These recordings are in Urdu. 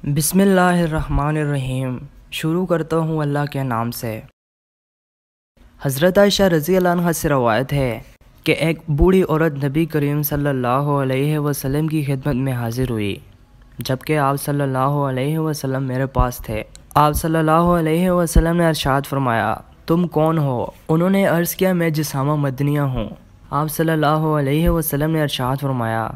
بسم اللہ الرحمن الرحیم۔ شروع کرتا ہوں اللہ کے نام سے۔ حضرت عائشہ رضی اللہ عنہ سے روایت ہے کہ ایک بوڑھی عورت نبی کریم صلی اللہ علیہ وسلم کی خدمت میں حاضر ہوئی، جبکہ آپ صلی اللہ علیہ وسلم میرے پاس تھے۔ آپ صلی اللہ علیہ وسلم نے ارشاد فرمایا، تم کون ہو؟ انہوں نے عرض کیا، میں جسامہ مدنیہ ہوں۔ آپ صلی اللہ علیہ وسلم نے ارشاد فرمایا،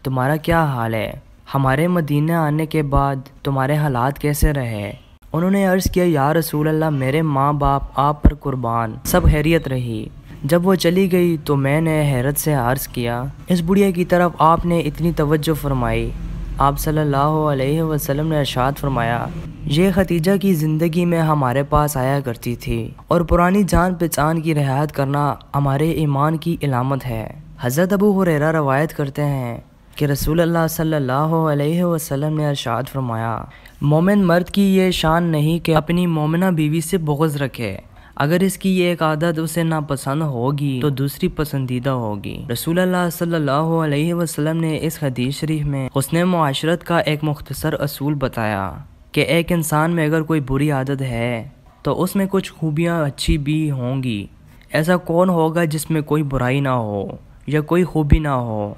تمہارا کیا حال ہے؟ ہمارے مدینہ آنے کے بعد تمہارے حالات کیسے رہے؟ انہوں نے عرض کیا، یا رسول اللہ، میرے ماں باپ آپ پر قربان، سب خیریت رہی۔ جب وہ چلی گئی تو میں نے حیرت سے عرض کیا، اس بڑھیا کی طرف آپ نے اتنی توجہ فرمائی؟ آپ صلی اللہ علیہ وسلم نے ارشاد فرمایا، یہ ختیجہ کی زندگی میں ہمارے پاس آیا کرتی تھی، اور پرانی جان پہچان کی رعایت کرنا ہمارے ایمان کی علامت ہے۔ حضرت ابو ہریرہ روایت کرتے ہیں کہ رسول اللہ صلی اللہ علیہ وسلم نے ارشاد فرمایا، مومن مرد کی یہ شان نہیں کہ اپنی مومنہ بیوی سے بغض رکھے، اگر اس کی یہ ایک عادت اسے ناپسند ہوگی تو دوسری پسندیدہ ہوگی۔ رسول اللہ صلی اللہ علیہ وسلم نے اس حدیث شریف میں حسن معاشرت کا ایک مختصر اصول بتایا کہ ایک انسان میں اگر کوئی بری عادت ہے تو اس میں کچھ خوبیاں اچھی بھی ہوں گی۔ ایسا کون ہوگا جس میں کوئی برائی نہ ہو یا کوئی خوبی نہ ہو؟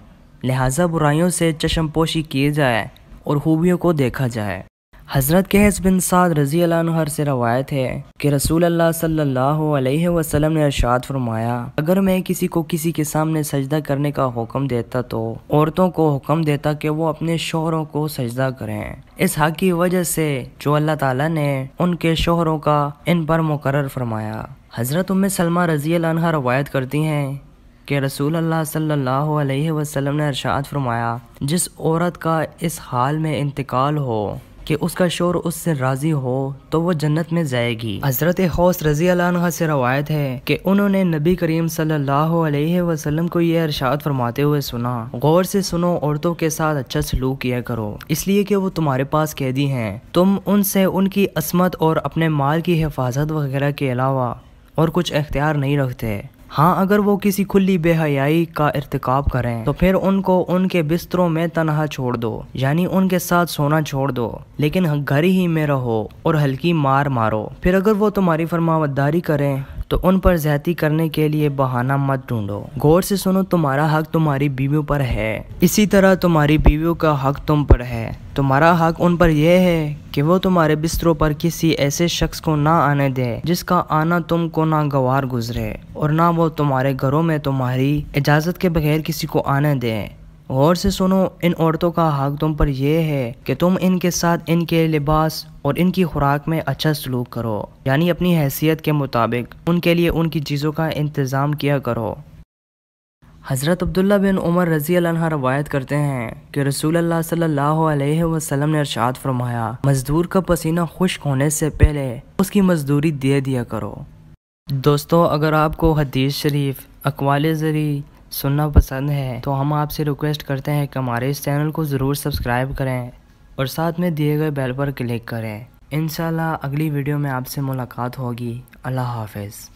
لہٰذا برائیوں سے چشم پوشی کی جائے اور خوبیوں کو دیکھا جائے۔ حضرت قیس بن سعد رضی اللہ عنہ سے روایت ہے کہ رسول اللہ صلی اللہ علیہ وسلم نے ارشاد فرمایا، اگر میں کسی کو کسی کے سامنے سجدہ کرنے کا حکم دیتا تو عورتوں کو حکم دیتا کہ وہ اپنے شوہروں کو سجدہ کریں، اس حق کی وجہ سے جو اللہ تعالیٰ نے ان کے شوہروں کا ان پر مقرر فرمایا۔ حضرت ام سلمہ رضی اللہ عنہ روایت کرتی ہیں کہ رسول اللہ صلی اللہ علیہ وسلم نے ارشاد فرمایا، جس عورت کا اس حال میں انتقال ہو کہ اس کا شوہر اس سے راضی ہو تو وہ جنت میں جائے گی۔ حضرت خوس رضی اللہ عنہ سے روایت ہے کہ انہوں نے نبی کریم صلی اللہ علیہ وسلم کو یہ ارشاد فرماتے ہوئے سنا، غور سے سنو، عورتوں کے ساتھ اچھا سلوک کیا کرو، اس لیے کہ وہ تمہارے پاس قیدی ہیں، تم ان سے ان کی عصمت اور اپنے مال کی حفاظت وغیرہ کے علاوہ اور کچھ اختیار نہیں رکھتے۔ ہاں، اگر وہ کسی کھلی بے حیائی کا ارتکاب کریں تو پھر ان کو ان کے بستروں میں تنہا چھوڑ دو، یعنی ان کے ساتھ سونا چھوڑ دو، لیکن گھر ہی میں رہو اور ہلکی مار مارو۔ پھر اگر وہ تمہاری فرمانبرداری کریں تو ان پر زیادتی کرنے کے لیے بہانہ مت ڈھونڈو۔ غور سے سنو، تمہارا حق تمہاری بیویوں پر ہے، اسی طرح تمہاری بیویوں کا حق تم پر ہے۔ تمہارا حق ان پر یہ ہے کہ وہ تمہارے بستروں پر کسی ایسے شخص کو نہ آنے دے جس کا آنا تم کو ناگوار گزرے، اور نہ وہ تمہارے گھروں میں تمہاری اجازت کے بغیر کسی کو آنے دیں۔ غور سے سنو، ان عورتوں کا حق تم پر یہ ہے کہ تم ان کے ساتھ ان کے لباس اور ان کی خوراک میں اچھا سلوک کرو، یعنی اپنی حیثیت کے مطابق ان کے لیے ان کی چیزوں کا انتظام کیا کرو۔ حضرت عبداللہ بن عمر رضی اللہ عنہ روایت کرتے ہیں کہ رسول اللہ صلی اللہ علیہ وسلم نے ارشاد فرمایا، مزدور کا پسینہ خشک ہونے سے پہلے اس کی مزدوری دے دیا کرو۔ دوستو، اگر آپ کو حدیث شریف اقوال ذریعہ سننا پسند ہے تو ہم آپ سے ریکویسٹ کرتے ہیں کہ ہمارے اس چینل کو ضرور سبسکرائب کریں اور ساتھ میں دیے گئے بیل پر کلک کریں۔ انشاءاللہ اگلی ویڈیو میں آپ سے ملاقات ہوگی۔ اللہ حافظ۔